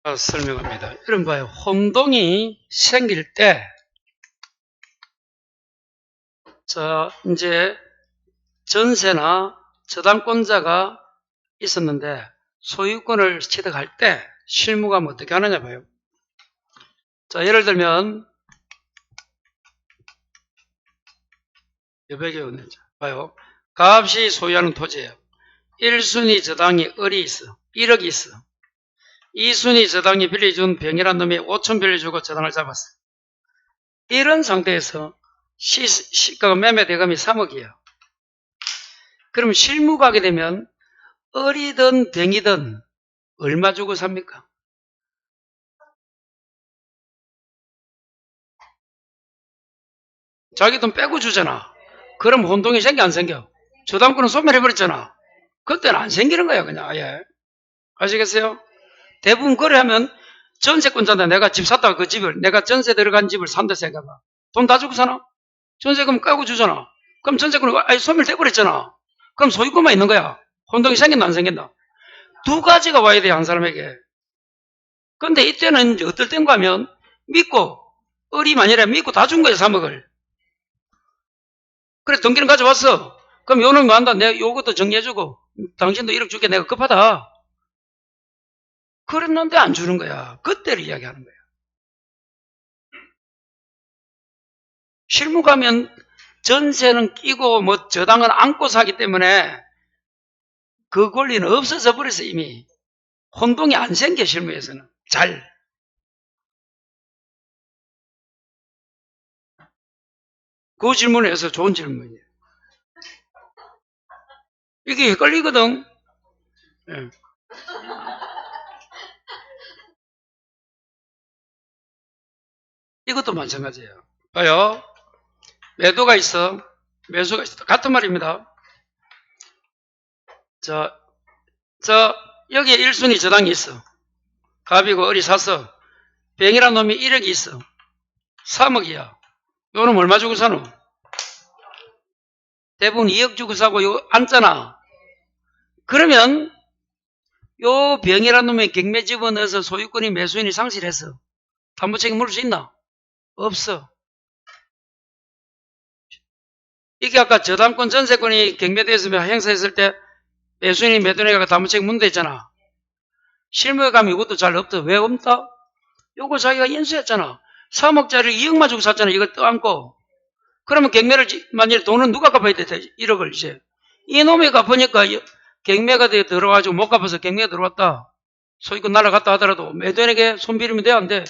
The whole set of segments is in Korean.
설명합니다. 여러분 봐요. 혼동이 생길 때, 이제 전세나 저당권자가 있었는데 소유권을 취득할 때 실무가 어떻게 하느냐 봐요. 예를 들면 여백에 없는 봐요. 가압시 소유하는 토지예요. 1순위 저당이 을이 있어. 1억이 있어. 2순위 저당이 빌려준 병이란 놈이 5천 빌려주고 저당을 잡았어. 이런 상태에서 매매 대금이 3억이에요. 그럼 실무가 하게 되면 을이든 병이든 얼마 주고 삽니까? 자기 돈 빼고 주잖아. 그럼 혼동이 생겨 안 생겨? 저당권은 소멸해버렸잖아. 그때는 안 생기는 거야 그냥 아예. 아시겠어요? 대부분 거래하면 전세권자인데 내가 집 샀다가 그 집을 내가 전세 들어간 집을 산다 생각해봐. 돈 다 주고 사나? 전세금 까고 주잖아. 그럼 전세권은 아예 소멸돼버렸잖아. 그럼 소유권만 있는 거야. 혼동이 생긴다 안 생긴다? 두 가지가 와야 돼요 한 사람에게. 근데 이때는 이제 어떨 땐가 하면 믿고 을이 만일에 믿고 다 준 거야 3억을. 그래 등기는 가져왔어. 그럼 요놈이 뭐 한다. 내가 요것도 정리해주고 당신도 1억 줄게 내가 급하다. 그랬는데 안 주는 거야. 그때를 이야기하는 거야. 실무 가면 전세는 끼고 뭐 저당은 안고 사기 때문에 그 권리는 없어져 버렸어 이미. 혼동이 안 생겨 실무에서는. 잘. 그 질문을 해서 좋은 질문이에요. 이게 헷갈리거든. 예. 이것도 마찬가지예요. 봐요. 매도가 있어. 매수가 있어. 같은 말입니다. 여기에 1순위 저당이 있어. 갑이고 을이 샀어. 병이란 놈이 1억이 있어. 3억이야. 요놈 얼마 주고 사노? 대부분 2억 주고 사고 요 앉잖아. 그러면 요 병이란 놈의 경매 집어넣어서 소유권이 매수인이 상실했어. 담보책임 물을 수 있나? 없어. 이게 아까 저당권 전세권이 경매대에서 행사했을 때 매수인이 매도인에게 담보책임 문다 했잖아. 실무에 가면 이것도 잘 없다. 왜 없다? 요거 자기가 인수했잖아. 3억짜리 2억만 주고 샀잖아. 이걸 떠안고. 그러면 경매를 만일 돈은 누가 갚아야 돼? 1억을 이제. 이놈이 갚으니까 경매가 들어가지고 못 갚아서 경매가 들어왔다. 소유권 날아갔다 하더라도 매도인에게 손빌리면 돼? 안 돼?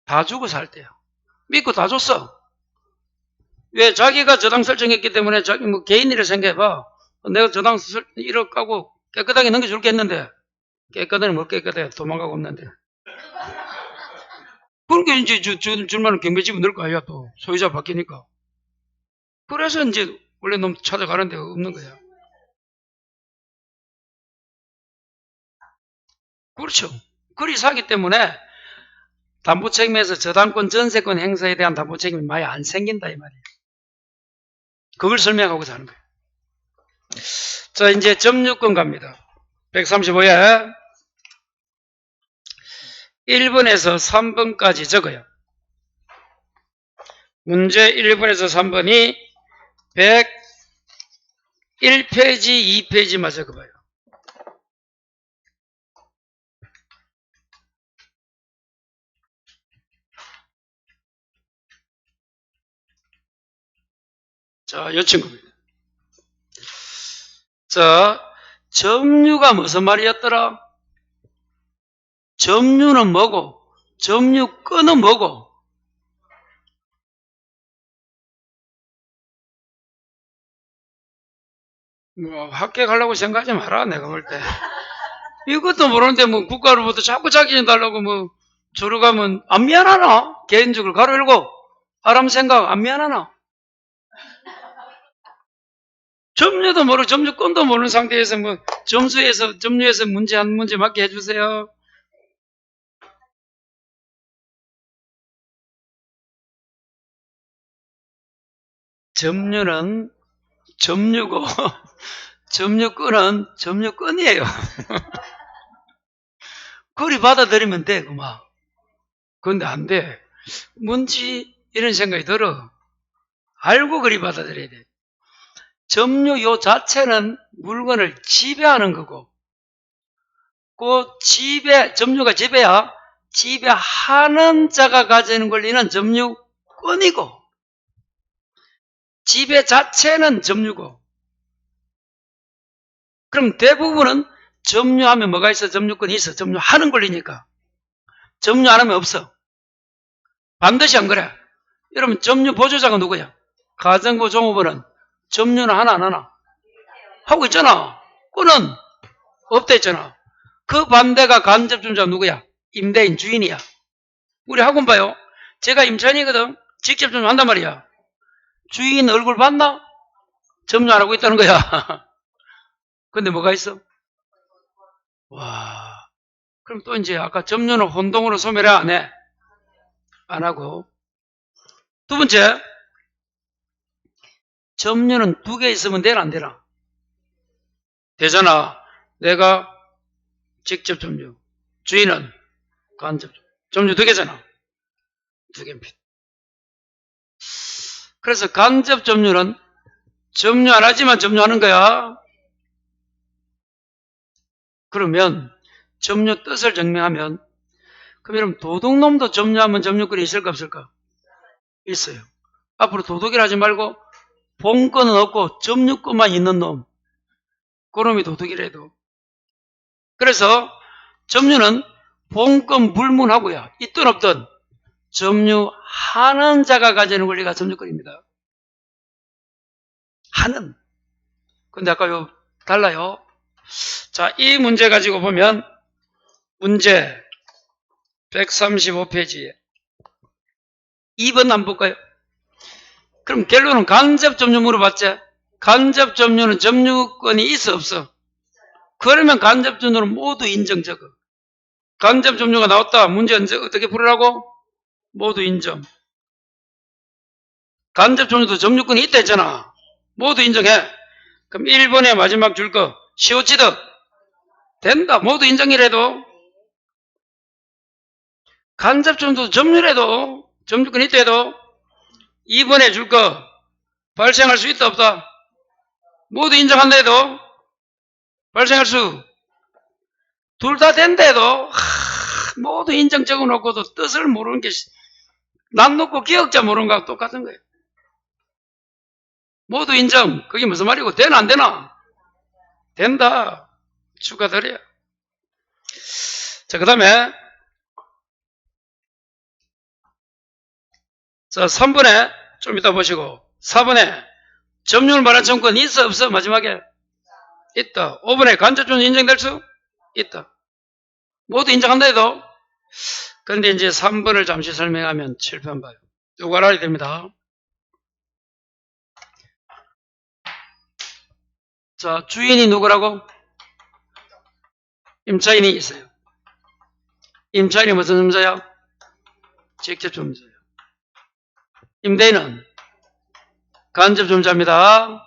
다 주고 살 때요. 믿고 다 줬어. 왜? 자기가 저당 설정했기 때문에 자기 뭐 개인일을 생각해봐. 내가 저당 1억 까고 깨끗하게 넘겨줄게 했는데 깨끗하니 뭐 깨끗해. 도망가고 없는데. 그러니까 이제 줄만한 경매집은 넣을 거 아니야 또. 소유자 바뀌니까. 그래서 이제 원래 놈 찾아가는 데가 없는 거야. 그렇죠. 그리 사기 때문에 담보책임에서 저당권 전세권 행사에 대한 담보책임이 많이 안 생긴다 이 말이에요. 그걸 설명하고자 하는 거예요. 자 이제 점유권 갑니다. 135에 1번에서 3번까지 적어요. 문제 1번에서 3번이 101페이지 2페이지만 적어봐요. 자, 이 친구입니다. 자, 점유가 무슨 말이었더라? 점유는 뭐고? 점유권은 뭐고? 뭐 합격하려고 생각하지 마라 내가 볼 때. 이것도 모르는데 뭐 국가로부터 자꾸 자기전 달라고 뭐 저러 가면 안 미안하나? 개인적으로 가로 열고 아람 생각 안 미안하나? 점유도 모르고 점유권도 모르는 상태에서 뭐 점유에서 문제 한 문제 맞게 해주세요. 점유는 점유고 점유권은 점유권이에요. 그리 받아들이면 돼, 그만. 근데 안 돼. 뭔지 이런 생각이 들어. 알고 그리 받아들여야 돼. 점유 요 자체는 물건을 지배하는 거고, 그 점유가 지배야. 지배하는 자가 가지는 권리는 점유권이고, 지배 자체는 점유고. 그럼 대부분은 점유하면 뭐가 있어? 점유권이 있어. 점유하는 권리니까. 점유 안 하면 없어. 반드시 안 그래. 여러분, 점유 보조자가 누구야? 가정부 종업원은 점유는 하나 안 하나? 하고 있잖아. 그는 없다 했잖아. 그 반대가 간접점유자 누구야? 임대인 주인이야. 우리 학원 봐요. 제가 임차인이거든. 직접 점유한단 말이야. 주인 얼굴 봤나? 점유 안 하고 있다는 거야. 근데 뭐가 있어? 와. 그럼 또 이제 아까 점유는 혼동으로 소멸해 안 해? 안 하고. 두 번째, 점유는 두 개 있으면 되나 안 되나? 되잖아. 내가 직접 점유, 주인은 간접 점유 두 개잖아. 두 개입니다. 그래서 간접 점유는 점유 안 하지만 점유하는 거야. 그러면 점유 뜻을 증명하면, 그럼 여러분 도둑놈도 점유하면 점유권이 있을까 없을까? 있어요. 앞으로 도둑이라 하지 말고 본권은 없고 점유권만 있는 놈, 그놈이 도둑이라도. 그래서 점유는 본권 불문하고요. 있든 없든 점유하는 자가 가지는 권리가 점유권입니다. 하는. 근데 아까 요 달라요. 자, 이 문제 가지고 보면 문제 135페이지에 2번 한번 볼까요? 그럼 결론은 간접 점유 물어봤지? 간접 점유는 점유권이 있어 없어? 그러면 간접 점유는 모두 인정 적어. 간접 점유가 나왔다. 문제 어떻게 풀으라고? 모두 인정. 간접 점유도 점유권이 있다 했잖아. 모두 인정해. 그럼 1번에 마지막 줄 거 시오치듯 된다. 모두 인정이라도. 간접 점유도 점유라도 점유권이 있다 해도 2번에 줄 거 발생할 수 있다 없다? 모두 인정한다 해도 발생할 수 둘 다 된다 해도 모두 인정 적어놓고도 뜻을 모르는 게 난 놓고 기억자 모르는 거하고 똑같은 거예요. 모두 인정. 그게 무슨 말이고 되나 안 되나? 된다. 축하드려요. 자, 그 다음에 자 3번에 좀 이따 보시고 4번에 점유를 말한 청구권이 있어 없어? 마지막에 있다. 5번에 간접점유 인정될 수 있다. 모두 인정한다 해도. 그런데 이제 3번을 잠시 설명하면 7편 봐요. 요거 알아야 됩니다. 자, 주인이 누구라고? 임차인이 있어요. 임차인이 무슨 점자야? 직접 점자예요. 임대인은 간접 점자입니다.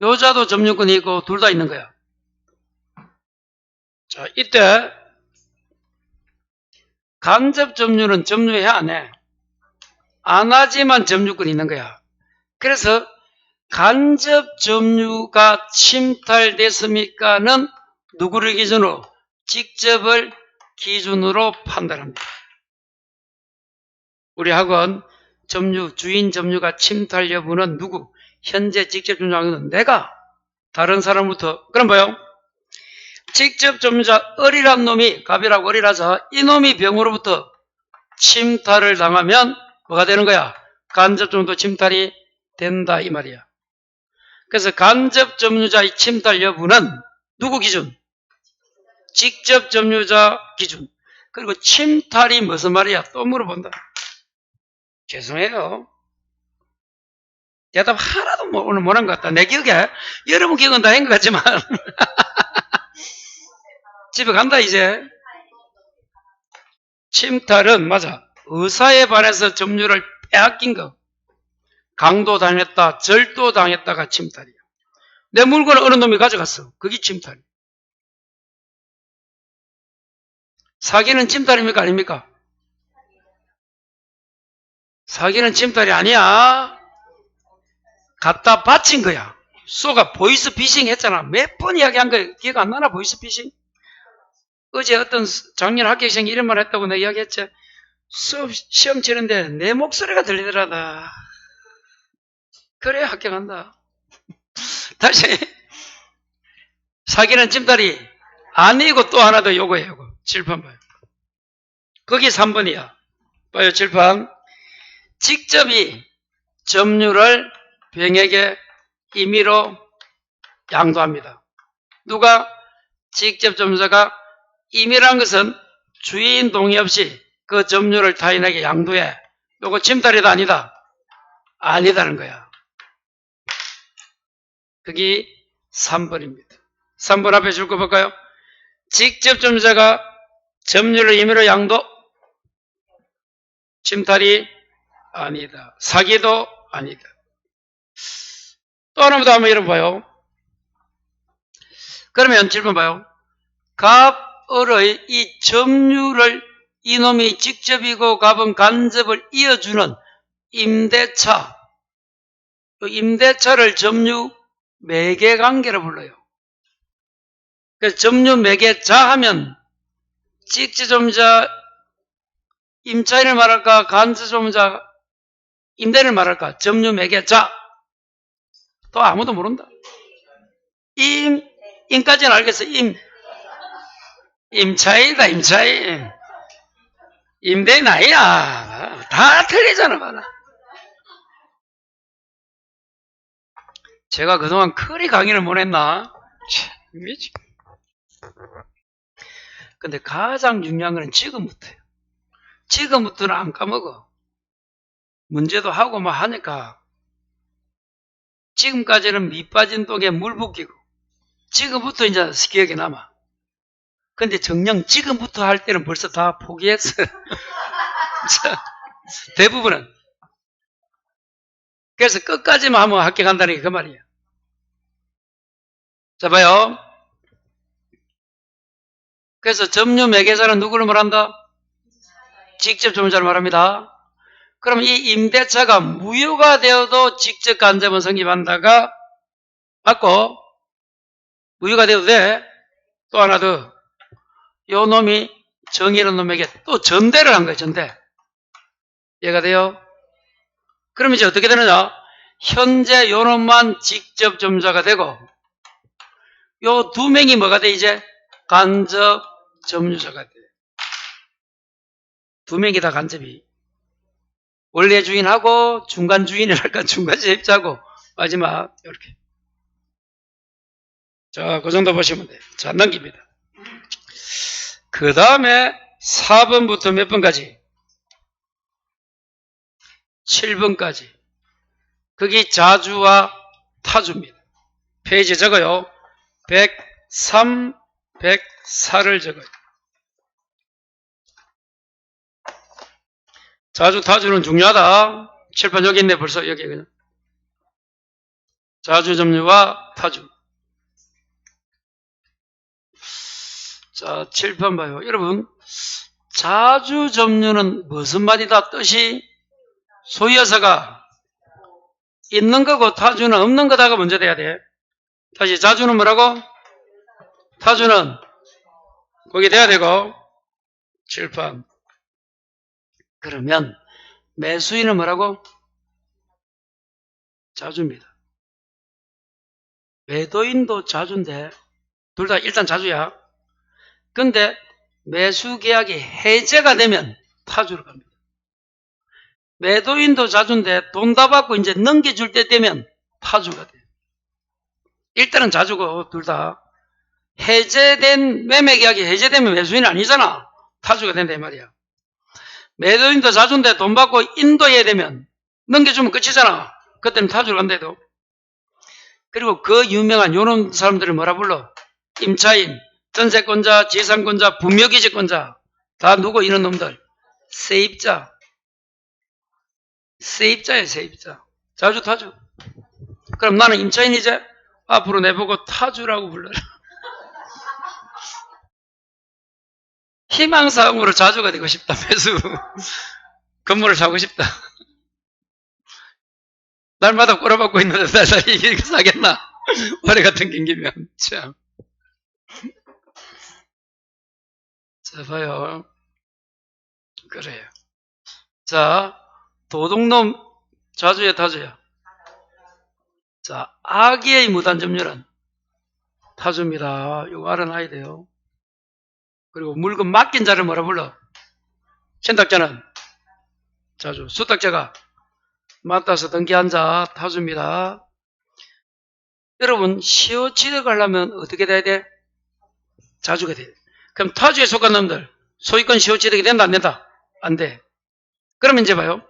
여자도 점유권이 있고 둘 다 있는 거야. 자, 이때 간접 점유는 점유해 안 해? 안 하지만 점유권이 있는 거야. 그래서 간접 점유가 침탈됐습니까는 누구를 기준으로? 직접을 기준으로 판단합니다. 우리 학원 점유, 주인 점유가 침탈 여부는 누구? 현재 직접 점유하는 내가 다른 사람부터. 그럼 뭐요? 직접 점유자 을이란 놈이, 갑이라고 을이라자, 이놈이 병으로부터 침탈을 당하면 뭐가 되는 거야? 간접 점유도 침탈이 된다 이 말이야. 그래서 간접 점유자의 침탈 여부는 누구 기준? 직접 점유자 기준. 그리고 침탈이 무슨 말이야? 또 물어본다. 죄송해요. 대답 하나도 오늘 못한 것 같다. 내 기억에 여러분 기억은 다 한 것 같지만 집에 간다 이제. 침탈은 맞아. 의사에 반해서 점유를 빼앗긴 거. 강도당했다, 절도당했다가 침탈이야. 내 물건을 어느 놈이 가져갔어. 그게 침탈이야. 사기는 침탈입니까? 아닙니까? 사기는 침탈이 아니야. 갖다 바친 거야. 쏘가 보이스 피싱 했잖아. 몇 번 이야기한 거 기억 안 나나? 보이스 피싱? 어제 어떤 작년 합격생이 이런 말 했다고 내가 이야기했지. 수업 시험 치는데 내 목소리가 들리더라다. 그래야 합격한다. 다시 사기는 침탈이 아니고 또 하나 더 요거예요. 요거. 칠판 봐요. 거기 3번이야. 봐요. 칠판. 직접이 점유를 병에게 임의로 양도합니다. 누가? 직접 점유자가. 임의란 것은 주인 동의 없이 그 점유를 타인에게 양도해. 요거 침탈이다 아니다? 아니다는 거야. 그게 3번입니다. 3번 앞에 줄 거 볼까요? 직접 점유자가 점유를 임의로 양도? 침탈이 아니다. 사기도 아니다. 또 하나 더 한번 읽어봐요. 그러면 7번 봐요. 갑을의 이 점유를 이놈이 직접이고 갑은 간접을 이어주는 임대차. 임대차를 점유 매개관계로 불러요. 그래서 점유 매개자 하면 직접 점유자 임차인을 말할까? 간접 점유자 임대를 말할까? 점유 매개자. 또 아무도 모른다. 임까지는 알겠어. 임차인이다. 임차인. 임대인 아니야. 다 틀리잖아. 봐라. 제가 그동안 그리 강의를 못 했나? 근데 가장 중요한 건 지금부터예요. 지금부터는 안 까먹어. 문제도 하고 막 하니까 지금까지는 밑 빠진 독에 물 붓기고 지금부터 이제 기억에 남아. 근데 정녕 지금부터 할 때는 벌써 다 포기했어요. 대부분은. 그래서 끝까지만 하면 합격한다는 게 그 말이에요. 자, 봐요. 그래서 점유 매개자는 누구를 말한다? 직접 점유자를 말합니다. 그럼 이 임대차가 무효가 되어도 직접 간접은 성립한다가 맞고 무효가 되어도 돼. 또 하나 더. 요 놈이 정의는 놈에게 또 전대를 한 거예요. 전대. 이해가 돼요? 그럼 이제 어떻게 되느냐? 현재 요 놈만 직접 점유자가 되고 요 두 명이 뭐가 돼 이제? 간접 점유자가 돼. 두 명이 다 간접이. 원래 주인하고 중간 주인이랄까 중간 세입자하고 마지막 이렇게. 자, 그 정도 보시면 돼요. 자, 넘깁니다. 그 다음에 4번부터 몇 번까지? 7번까지. 그게 자주와 타주입니다. 페이지 적어요. 103, 104를 적어요. 자주, 타주는 중요하다. 칠판 여기 있네, 벌써 여기 그냥. 자주 점유와 타주. 자, 7번 봐요. 여러분, 자주 점유는 무슨 말이다? 뜻이 소유여사가 있는 거고 타주는 없는 거다가 먼저 돼야 돼. 다시 자주는 뭐라고? 타주는 거기 돼야 되고 7번. 그러면 매수인은 뭐라고? 자주입니다. 매도인도 자주인데 둘 다 일단 자주야. 근데 매수계약이 해제가 되면 타주로 갑니다. 매도인도 자주인데 돈 다 받고 이제 넘겨줄 때 되면 타주가 돼요. 일단은 자주고 둘 다. 해제된 매매계약이 해제되면 매수인이 아니잖아. 타주가 된다 이 말이야. 매도인도 자주인데 돈 받고 인도해야 되면 넘겨주면 끝이잖아. 그때는 타주로 간대도. 그리고 그 유명한 요런 사람들을 뭐라 불러? 임차인, 전세권자, 재산권자, 분묘기지권자. 다 누구 이런 놈들? 세입자. 세입자예요, 세입자. 자주 타주. 그럼 나는 임차인 이제 앞으로 내보고 타주라고 불러라. 희망사항으로 자주가 되고 싶다. 매수. 건물을 사고 싶다. 날마다 꼬라박고 있는데 달달이 이렇게 사겠나? 올해 같은 경기면. 참. 자, 봐요. 그래요. 자, 도둑놈 자주야, 타주야? 자, 아기의 무단점유는 타주입니다. 이거 알아놔야 돼요. 그리고 물건 맡긴 자를 뭐라 불러? 신탁자는 자주. 수탁자가 맡아서 등기한 자 타주입니다. 여러분, 시효취득을 하려면 어떻게 돼야 돼? 자주가 돼. 그럼 타주에 속한 놈들, 소유권 시효취득이 된다, 안 된다? 안 돼. 그러면 이제 봐요.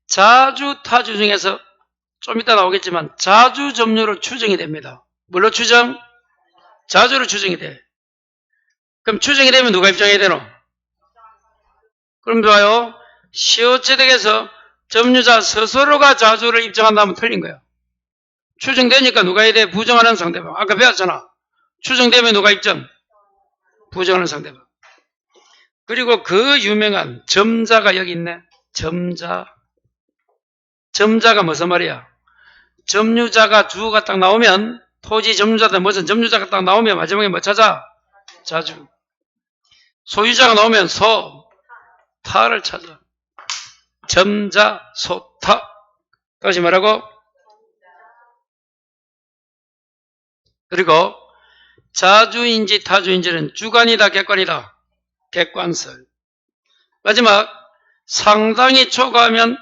자주 타주 중에서 좀 이따 나오겠지만 자주 점유로 추정이 됩니다. 뭘로 추정? 자주로 추정이 돼. 그럼 추정이 되면 누가 입증해야 되노? 그럼 봐요. 시효취득에서 점유자 스스로가 자주를 입증한다면 틀린 거야. 추정되니까 누가 해야 돼? 부정하는 상대방. 아까 배웠잖아. 추정되면 누가 입증? 부정하는 상대방. 그리고 그 유명한 점자가 여기 있네. 점자. 점자가 무슨 말이야? 점유자가 주가 딱 나오면 토지 점유자든 무슨 점유자가 딱 나오면 마지막에 뭐 찾아? 자주. 소유자가 나오면 소, 타를 찾아. 점자, 소, 타. 다시 말하고. 그리고 자주인지 타주인지는 주관이다, 객관이다? 객관설. 마지막 상당히 초과하면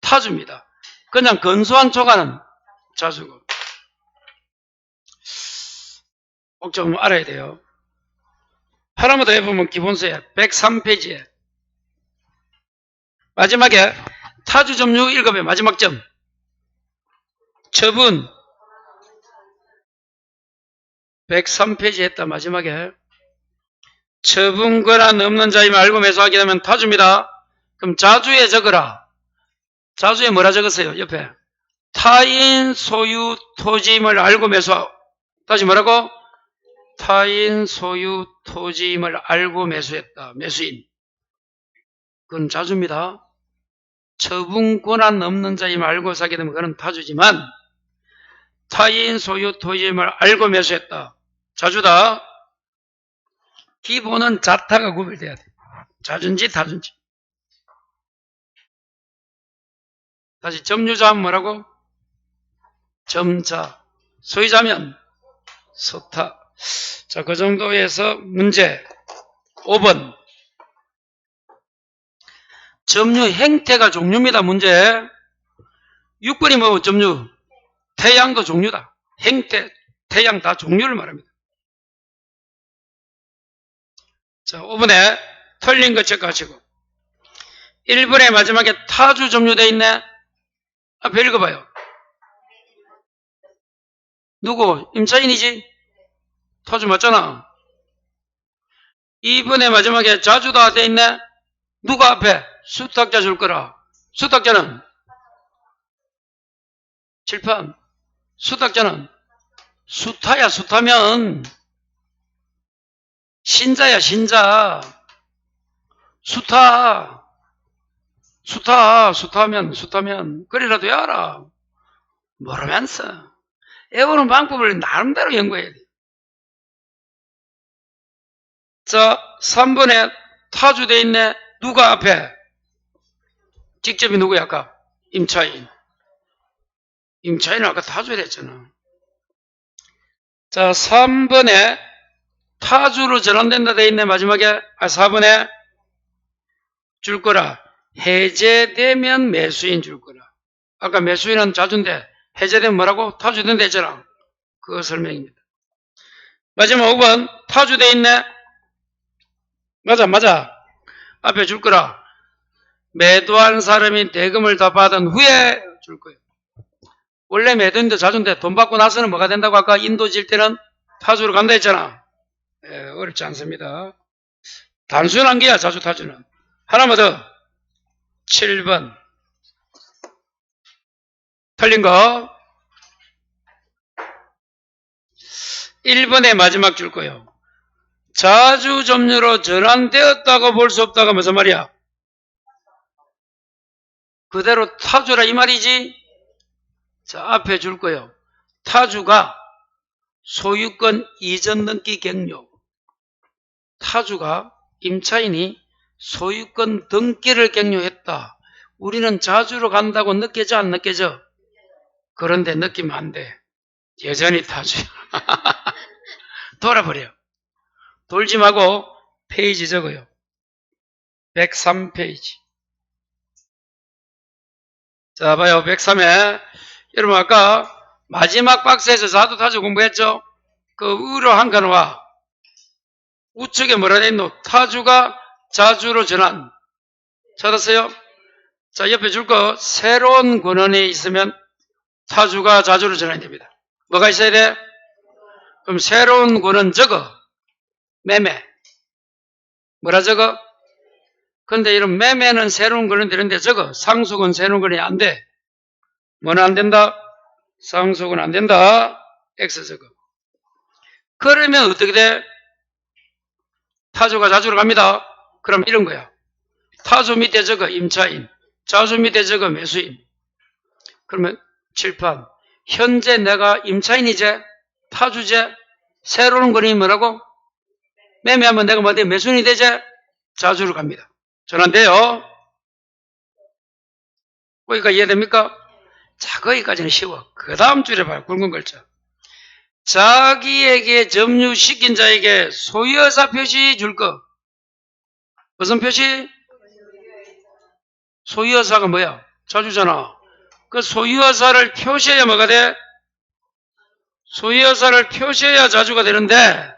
타주입니다. 그냥 근소한 초과는 자주고. 꼭 좀 알아야 돼요. 하나만 더 해보면 기본서에 103페이지에 마지막에 타주 점유 1급의 마지막 점. 처분 103페이지 했다. 마지막에 처분 권한 없는 자임을 알고 매수하게 되면 타주입니다. 그럼 자주에 적어라. 자주에 뭐라 적었어요? 옆에 타인 소유 토지임을 알고 매수하고. 다시 뭐라고? 타인 소유 토지임을 알고 매수했다. 매수인. 그건 자주입니다. 처분 권한 없는 자임을 알고 사게 되면 그건 타주지만 타인 소유 토지임을 알고 매수했다. 자주다. 기본은 자타가 구별돼야 돼. 자주인지 타주인지. 다시 점유자 하면 뭐라고? 점자. 소유자면 소타. 자, 그 정도에서 문제 5번. 점유 행태가 종류입니다. 문제. 6번이 뭐 점유? 태양도 종류다. 행태, 태양 다 종류를 말합니다. 자, 5번에 틀린 거 체크하시고 1번에 마지막에 타주 점유되어 있네. 앞에 읽어봐요. 누구? 임차인이지? 타주 맞잖아. 2번에 마지막에 자주다 되어 있네. 누가 앞에? 수탁자 줄 거라. 수탁자는? 칠판. 수탁자는? 수타야. 수타면 신자야. 신자. 수타. 수타면 그리라도 알아. 모르면서 애우는 방법을 나름대로 연구해야 돼. 자, 3번에 타주 돼 있네. 누가 앞에? 직접이 누구야? 아까 임차인. 임차인은 아까 타주에 됐잖아. 자, 3번에 타주로 전환된다 돼 있네. 마지막에 4번에 줄 거라. 해제되면 매수인 줄 거라. 아까 매수인은 자주인데 해제되면 뭐라고? 타주된다 했잖아. 그거 설명입니다. 마지막 5번 타주 돼 있네. 맞아. 앞에 줄 거라. 매도한 사람이 대금을 다 받은 후에 줄 거예요. 원래 매도인데 자주인데 돈 받고 나서는 뭐가 된다고 아까 인도 질 때는 타주로 간다 했잖아. 어렵지 않습니다. 단순한 게야 자주 타주는. 하나만 더. 7번. 틀린 거. 1번에 마지막 줄 거예요. 자주 점유로 전환되었다고 볼 수 없다가 무슨 말이야? 그대로 타주라 이 말이지. 자, 앞에 줄 거요. 타주가 소유권 이전 등기 갱료. 타주가 임차인이 소유권 등기를 갱료했다. 우리는 자주로 간다고 느껴져 안 느껴져? 그런데 느끼면 안 돼. 여전히 타주야. 돌아버려. 돌지 말고 페이지 적어요. 103페이지. 자, 봐요. 103에 여러분 아까 마지막 박스에서 자주 타주 공부했죠? 그 우로 한 칸과 우측에 뭐라 돼 있노? 타주가 자주로 전환. 찾았어요? 자, 옆에 줄 거 새로운 권한이 있으면 타주가 자주로 전환이 됩니다. 뭐가 있어야 돼? 그럼 새로운 권한 적어. 매매. 뭐라 적어? 근데 이런 매매는 새로운 권한 되는데 적어. 상속은 새로운 권한이 안 돼. 뭐는 안 된다? 상속은 안 된다. X 적어. 그러면 어떻게 돼? 타주가 자주로 갑니다. 그럼 이런 거야. 타주 밑에 적어 임차인, 자주 밑에 적어 매수인. 그러면 칠판. 현재 내가 임차인이제, 타주제, 새로운 권한이 뭐라고? 매매하면 내가 뭐돼? 매수인이 되제? 자주로 갑니다. 전환돼요. 거기까지 이해됩니까? 자, 거기까지는 쉬워. 그 다음 줄에 봐요. 굵은 글자. 자기에게 점유시킨 자에게 소유여사 표시 줄 거. 무슨 표시? 소유여사가 뭐야? 자주잖아. 그 소유여사를 표시해야 뭐가 돼? 소유여사를 표시해야 자주가 되는데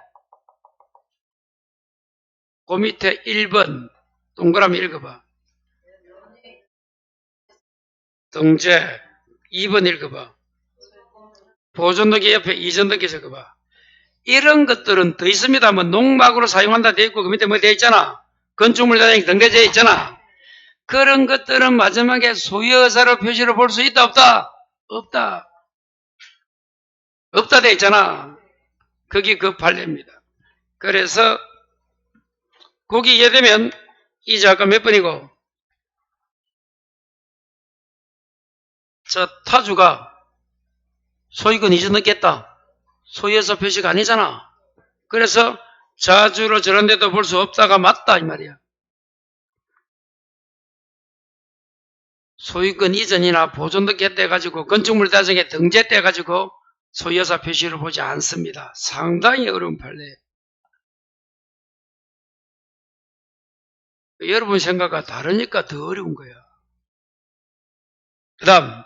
그 밑에 1번 동그라미 읽어봐. 등재 2번 읽어봐. 보존등기 옆에 이전등기 적어봐. 이런 것들은 더 있습니다. 뭐 농막으로 사용한다 돼 있고 그 밑에 뭐 돼 있잖아. 건축물 단위 등재돼 있잖아. 그런 것들은 마지막에 소유여사로 표시를 볼 수 있다 없다? 없다. 없다 돼 있잖아. 그게 그 판례입니다. 그래서 거기 이해되면 이제 아까 몇 번이고 저 타주가 소유권 이전 넣겠다. 소유여사 표시가 아니잖아. 그래서 자주로 전환돼도 볼 수 없다가 맞다 이 말이야. 소유권 이전이나 보존등기 때 가지고 건축물 단속에 등재 때 가지고 소유여사 표시를 보지 않습니다. 상당히 어려운 판례예요. 여러분 생각과 다르니까 더 어려운 거야. 그 다음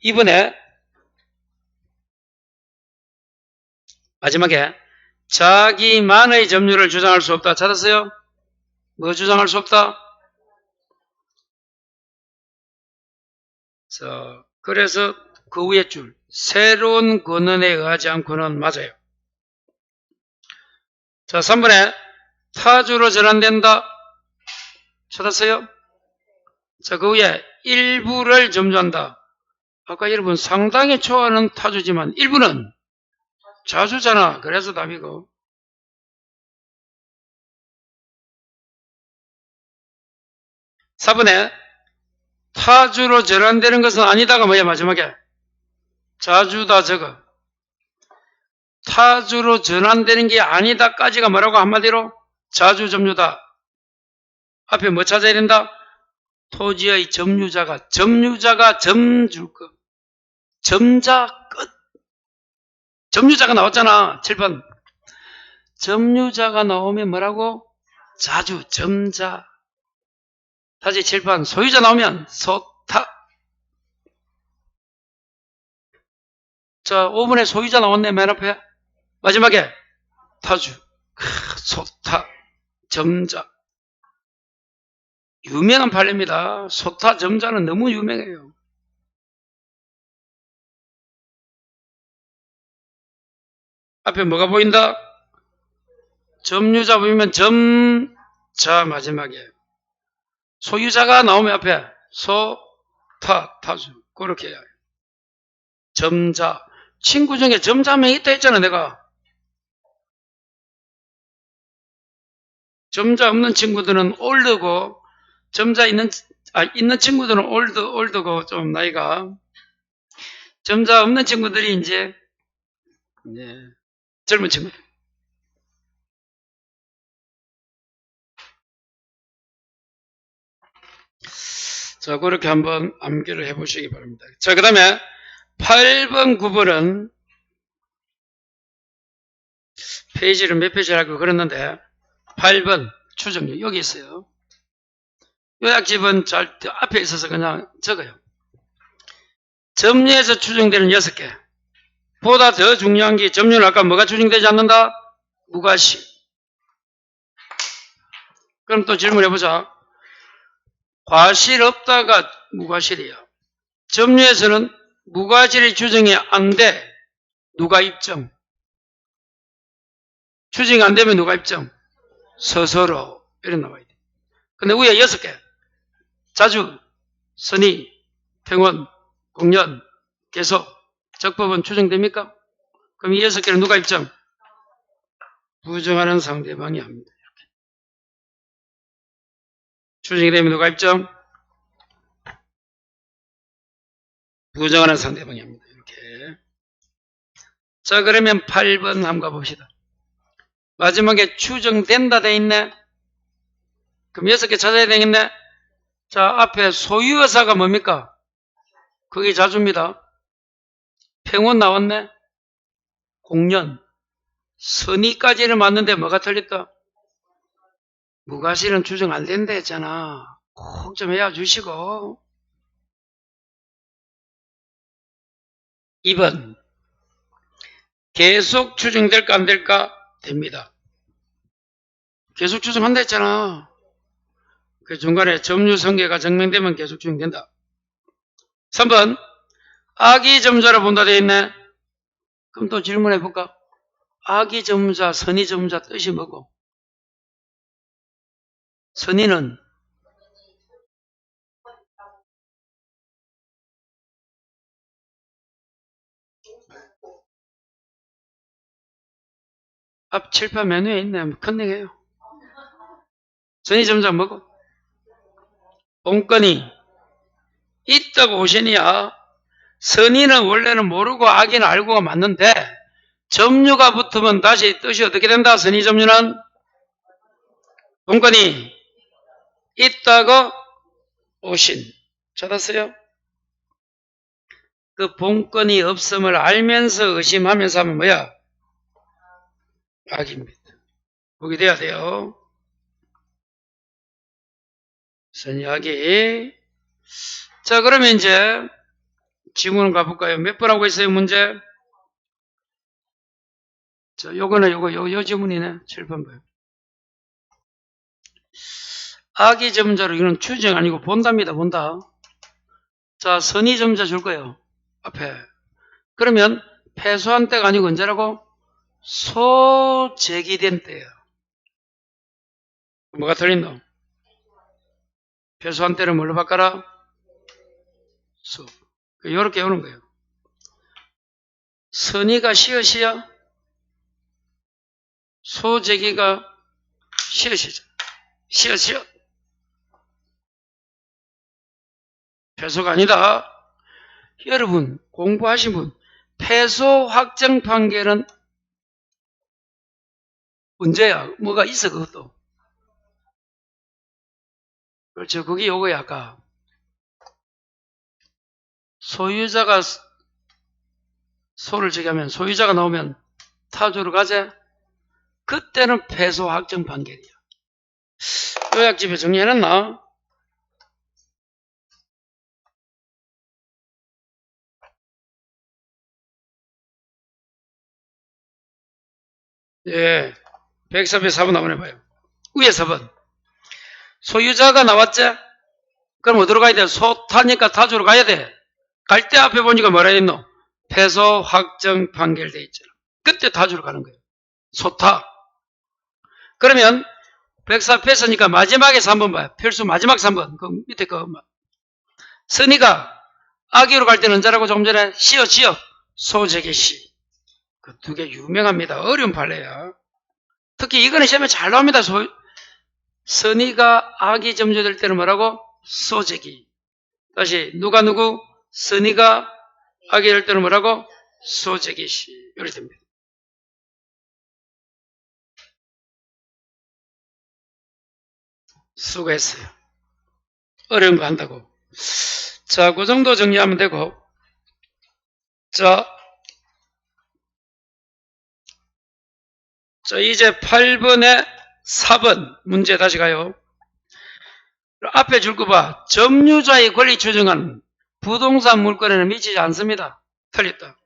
이번에 마지막에 자기만의 점유를 주장할 수 없다. 찾았어요? 뭐 주장할 수 없다? 자, 그래서 그 위에 줄 새로운 권한에 의하지 않고는 맞아요. 자, 3번에 타주로 전환된다. 찾았어요? 자, 그 위에 일부를 점유한다. 아까 여러분 상당히 좋아하는 타주지만 일부는 자주잖아. 그래서 답이고. 4번에 타주로 전환되는 것은 아니다가 뭐야 마지막에? 자주다 적어. 타주로 전환되는 게 아니다까지가 뭐라고 한마디로? 자주 점유다. 앞에 뭐 찾아야 된다? 토지의 점유자가 점 줄 거. 점자 끝. 점유자가 나왔잖아. 7번. 점유자가 나오면 뭐라고? 자주 점자. 다시 7번. 소유자 나오면 소타. 자, 5번에 소유자 나왔네. 맨 앞에. 마지막에 타주. 소타. 점자. 유명한 판례입니다. 소타 점자는 너무 유명해요. 앞에 뭐가 보인다? 점유자 보이면 점자 마지막에. 소유자가 나오면 앞에 소타 타주. 그렇게 해야 해요. 점자. 친구 중에 점자 한 명 있다 했잖아, 내가. 점자 없는 친구들은 올드고, 점자 있는 친구들은 올드고, 좀 나이가. 점자 없는 친구들이 이제, 젊은 친구들. 자, 그렇게 한번 암기를 해 보시기 바랍니다. 자, 그 다음에 8번, 9번은 페이지를 몇 페이지를 하고 그랬는데, 8번 추정력 여기 있어요. 요약집은 잘 앞에 있어서 그냥 적어요. 점유에서 추정되는 6개. 보다 더 중요한 게 점유는 아까 뭐가 추정되지 않는다? 무과실. 그럼 또 질문해보자. 과실 없다가 무과실이야. 점유에서는 무과실이 추정이 안 돼. 누가 입증? 추정이 안 되면 누가 입증? 스스로. 이래 나와야 돼. 근데 위에 6개. 자주, 선의, 평원, 공연, 계속, 적법은 추정됩니까? 그럼 이 6개는 누가 입증? 부정하는 상대방이 합니다. 이렇게. 추정이 되면 누가 입증? 부정하는 상대방이 합니다. 이렇게. 자, 그러면 8번 한번 가봅시다. 마지막에 추정된다 돼 있네. 그럼 6개 찾아야 되겠네. 자, 앞에 소유여사가 뭡니까? 그게 자주입니다. 평원 나왔네. 공연. 선의까지는 맞는데 뭐가 틀렸다? 무과실은 추정 안 된다 했잖아. 꼭 좀 외워주시고. 2번. 계속 추정될까 안 될까? 됩니다. 계속 추정한다 했잖아. 그 중간에 점유성계가 증명되면 계속 추정된다. 3번. 악의점자로 본다 되어 있네. 그럼 또 질문해 볼까? 악의점자, 선의점자 뜻이 뭐고? 선의는 앞 칠판 메뉴에 있네. 컨닝해요. 선의점자 뭐고? 본건이 있다고 보시니야. 선의는 원래는 모르고 악의는 알고가 맞는데 점유가 붙으면 다시 뜻이 어떻게 된다? 선의점유는 본건이 있다고 오신. 찾았어요? 그 본건이 없음을 알면서 의심하면서 하면 뭐야? 악입니다. 보게 돼야 돼요. 선의악이. 자, 그러면 이제 지문을 가볼까요? 몇 번 하고 있어요, 문제? 자, 요거는 요 지문이네. 7번 봐요. 악의점자로 이건 추정 아니고 본답니다, 본다. 자, 선의점자 줄 거예요. 앞에. 그러면 패소한 때가 아니고 언제라고? 소제기된 때예요. 뭐가 틀린노? 패소한 때를 뭘로 바꿔라? 소. 요렇게 오는 거예요. 선의가 시엇이야? 소제기가 시엇이죠. 시엇. 패소가 아니다. 여러분, 공부하신 분, 패소 확정 판결은 언제야? 뭐가 있어, 그것도. 그렇죠. 그게 요거야, 아까. 소유자가 소를 제기하면, 소유자가 나오면 타주로 가재? 그때는 패소 확정 판결이야. 요약집에 정리해놨나? 예. 104번 4번 한번 해봐요. 위에 4번. 소유자가 나왔지? 그럼 어디로 가야 돼? 소 타니까 타주로 가야 돼. 갈 때 앞에 보니까 뭐라 했노? 패소 확정 판결돼 있잖아. 그때 타주로 가는 거예요. 소타. 그러면 104패스니까 마지막에 3번 봐요. 필수 마지막 3번. 그 밑에 거. 선의가 악의로 갈 때는 언제라고 조금 전에 시어. 소재기시. 그 두 개 유명합니다. 어려운 판례야. 특히 이거는 시험에 잘 나옵니다. 선의가 악이 점조될 때는 뭐라고? 소재기. 다시 누가 누구? 선의가 악이 될 때는 뭐라고? 소재기시. 이렇게 됩니다. 수고했어요. 어려운 거 한다고. 자, 그 정도 정리하면 되고. 자, 이제 8번에 4번 문제 다시 가요. 앞에 줄 거 봐. 점유자의 권리 추정은 부동산 물건에는 미치지 않습니다. 틀렸다.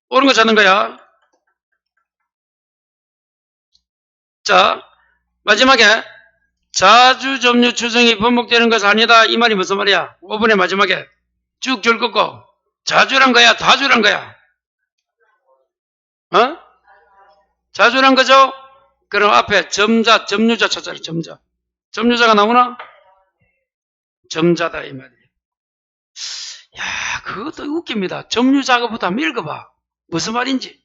옳은 거 찾는 거야. 자, 마지막에 자주 점유 추정이 번복되는 것은 아니다. 이 말이 무슨 말이야? 5번의 마지막에 쭉 줄 긋고 자주란 거야? 다주란 거야? 어? 자주란 거죠? 그럼 앞에 점유자 찾아라. 점유자가 나오나? 점자다 이 말이에요. 야, 그것도 웃깁니다. 점유자가부터 한번 읽어봐. 무슨 말인지.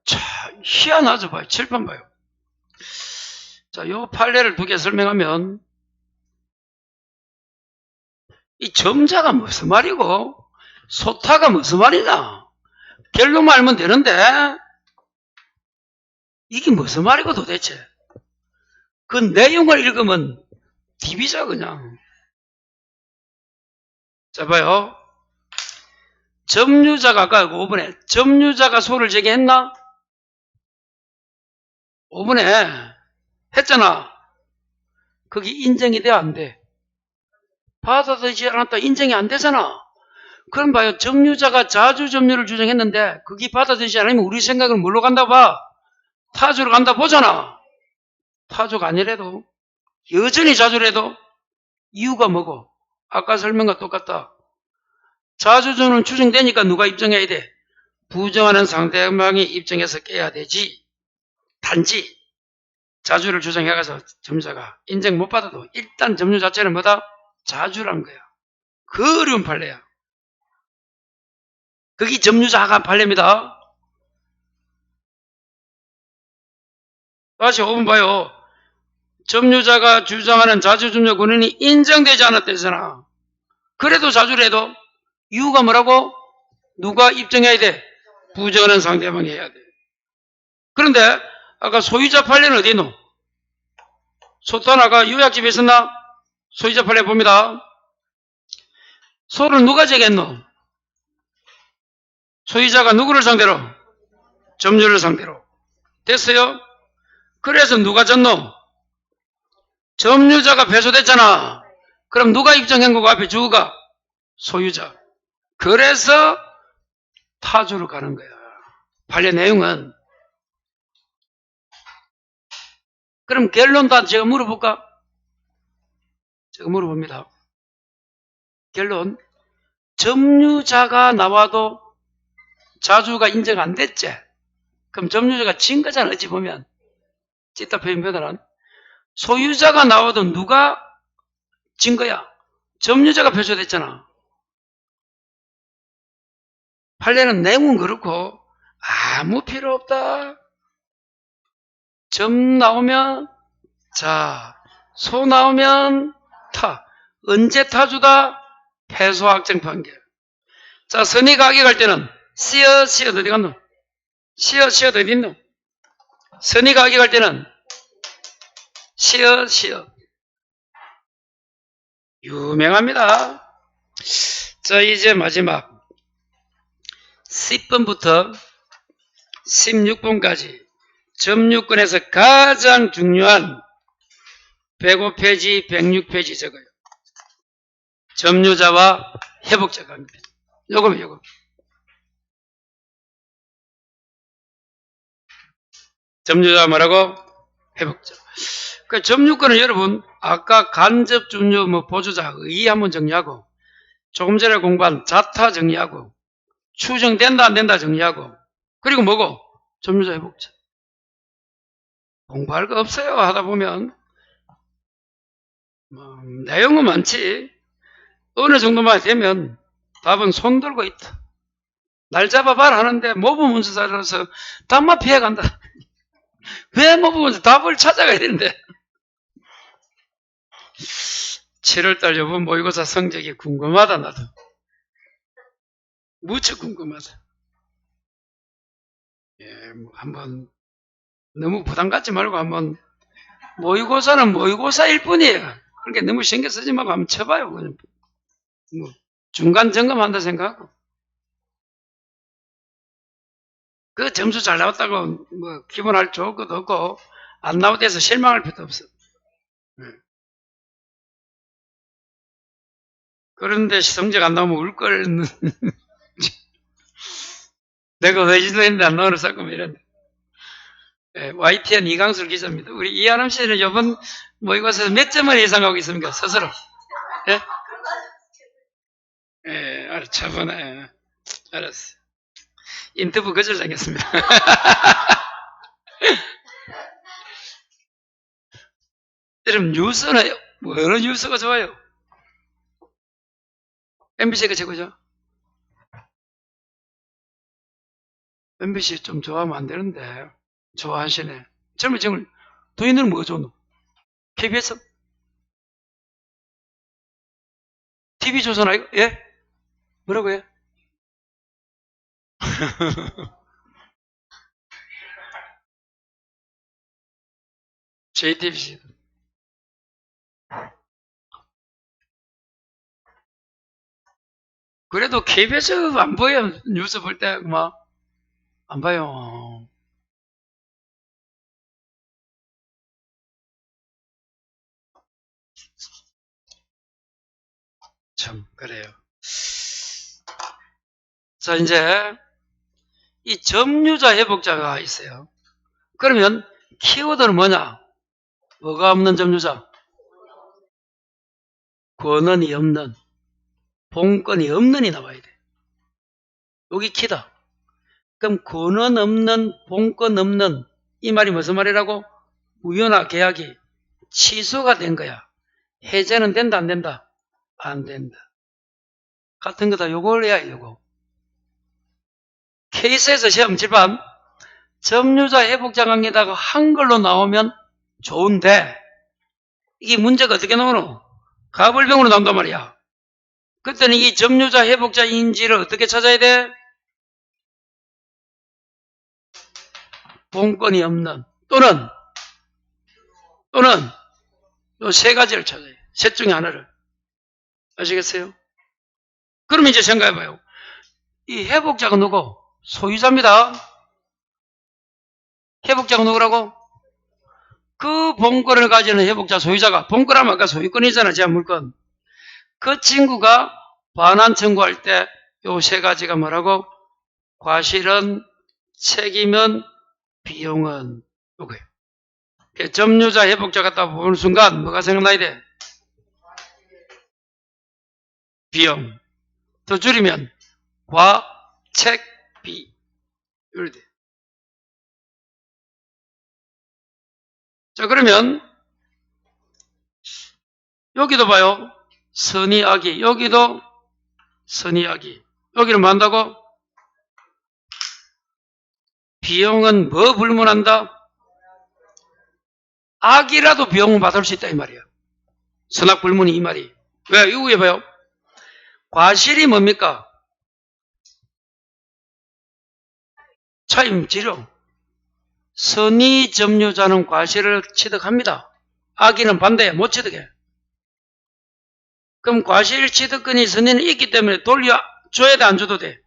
자, 희한하죠. 봐요. 칠판 봐요. 자, 요 판례를 두 개 설명하면 이 점자가 무슨 말이고 소타가 무슨 말이냐. 결론만 알면 되는데 이게 무슨 말이고 도대체. 그 내용을 읽으면 디비자 그냥. 자, 봐요. 점유자가 아까 5번에 점유자가 소를 제기했나? 5번에 했잖아. 그게 인정이 돼 안 돼? 받아들이지 않았다 인정이 안 되잖아. 그럼 봐요. 점유자가 자주 점유를 주장했는데 그게 받아들이지 않으면 우리 생각은 뭘로 간다 봐? 타주로 간다 보잖아. 타주가 아니래도 여전히 자주래도 이유가 뭐고? 아까 설명과 똑같다. 자주주는 추정되니까 누가 입증해야 돼? 부정하는 상대방이 입증해서 깨야 되지. 단지 자주를 주장해가서 점유자가 인정 못 받아도 일단 점유 자체는 뭐다? 자주란 거야. 그 어려운 판례야. 그게 점유자가 판례입니다. 다시 5번 봐요. 점유자가 주장하는 자주점유 권한이 인정되지 않았대잖아. 그래도 자주래도 이유가 뭐라고? 누가 입증해야 돼? 부정하는 상대방이 해야 돼. 그런데 아까 소유자 판례는 어디 있노? 소탄 아까 요약집에 있었나? 소유자 판례 봅니다. 소를 누가 제기했노? 소유자가 누구를 상대로? 점유를 상대로. 됐어요? 그래서 누가 졌노? 점유자가 패소됐잖아. 그럼 누가 입증한 거고 앞에 주어가? 소유자. 그래서 타주로 가는 거야. 판례 내용은. 그럼 결론도 제가 물어볼까? 제가 물어봅니다. 결론. 점유자가 나와도 자주가 인정 안 됐지? 그럼 점유자가 진 거잖아. 어찌 보면. 찌따 표현보다는. 소유자가 나와도 누가 진 거야? 점유자가 패소됐잖아. 판례는 내용은 그렇고 아무 필요 없다. 점 나오면 자, 소 나오면 타. 언제 타주다? 패소 확정 판결. 자, 선의가 악이 갈 때는 시어 어디 갔노? 시어 어디 있노? 선의가 악이 갈 때는 시어 유명합니다. 자, 이제 마지막 10번부터 16번까지 점유권에서 가장 중요한 105페이지, 106페이지 적어요. 점유자와 회복자입니다. 요거. 점유자가 뭐라고? 회복자. 그 점유권은 여러분 아까 간접 점유 보조자 의 한번 정리하고 조금 전에 공부한 자타 정리하고 추정된다 안 된다 정리하고 그리고 뭐고? 점유자 회복자. 공부할 거 없어요. 하다 보면 내용은 많지. 어느 정도만 되면 답은 손 들고 있다. 날 잡아봐라 하는데 모범 문서사로서 답만 피해간다. 왜 모범 문서 답을 찾아가야 되는데. 7월달 요번 모의고사 성적이 궁금하다. 나도 무척 궁금하다. 예, 한번 너무 부담 갖지 말고 한번 모의고사는 모의고사일 뿐이에요. 그렇게 너무 신경 쓰지 말고 한번 쳐봐요. 그냥 뭐 중간 점검한다 생각하고. 그 점수 잘 나왔다고 뭐 기본할 좋을 것도 없고 안 나오고 해서 실망할 필요도 없어. 그런데 성적 안 나오면 울 걸. 내가 왜 지도했는데 안 나오는 사건 이랬는데. YTN 이강술 기자입니다. 우리 이하남 씨는 이번 모의고사에서 몇 점을 예상하고 있습니까? 스스로. 예? 예, 알았어. 차분해. 알았어. 인터뷰 거절 당했습니다. 여러분, 뉴스는, 뭐, 어느 뉴스가 좋아요? MBC가 최고죠? MBC 좀 좋아하면 안 되는데, 좋아하시네. 젊은 친구들, 도인들은 뭐가 좋노? KBS? TV조선 아이가? 예? 뭐라고요? JTBC. 그래도 KBS 안 보여. 뉴스 볼 때, 막, 안 봐요. 참, 그래요. 자, 이제, 이 점유자 회복자가 있어요. 그러면, 키워드는 뭐냐? 뭐가 없는 점유자? 권한이 없는, 본권이 없는이 나와야 돼. 여기 키다. 그럼 권한 없는, 본권 없는, 이 말이 무슨 말이라고? 우연화 계약이 취소가 된 거야. 해제는 된다, 안 된다? 안 된다. 같은 거다. 요걸 해야 요거. 케이스에서 시험 집안 점유자 회복자 관계다가 한글로 나오면 좋은데 이게 문제가 어떻게 나오노? 가불병으로 나온단 말이야. 그때는 이 점유자 회복자 인지를 어떻게 찾아야 돼? 본권이 없는 또는 요 세 가지를 찾아야 돼. 셋 중에 하나를. 아시겠어요? 그럼 이제 생각해봐요. 이 회복자가 누구? 소유자입니다. 회복자가 누구라고? 그 본권을 가지는 회복자 소유자가, 본권하면 아까 소유권이잖아, 제한 물권. 그 친구가 반환 청구할 때 요 세 가지가 뭐라고? 과실은, 책임은, 비용은 요거예요. 점유자 회복자 갖다 보는 순간 뭐가 생각나야 돼? 비용. 더 줄이면 과, 책, 비. 이럴 때. 자, 그러면 여기도 봐요. 선의, 악의. 여기도 선의, 악의. 여기는 뭐 한다고? 비용은 뭐 불문한다? 악이라도 비용을 받을 수 있다 이 말이야. 선악 불문이 이 말이. 왜? 이거 왜 봐요? 과실이 뭡니까? 차임지로. 선의 점유자는 과실을 취득합니다. 악의는 반대에 못 취득해. 그럼 과실 취득권이 선의는 있기 때문에 돌려줘야 돼, 안 줘도 돼?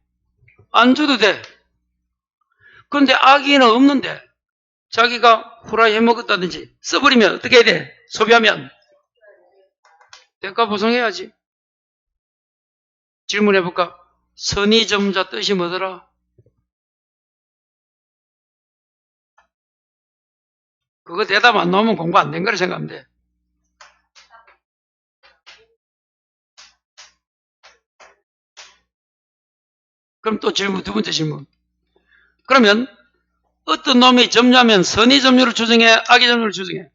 안 줘도 돼. 그런데 악의는 없는데 자기가 후라이 해먹었다든지 써버리면 어떻게 해야 돼? 소비하면 대가 보상해야지. 질문해볼까? 선의 점유자 뜻이 뭐더라? 그거 대답 안 나오면 공부 안 된 거라 생각하면 돼. 그럼 또 질문, 두 번째 질문. 그러면 어떤 놈이 점유하면 선의 점유를 추정해? 악의 점유를 추정해?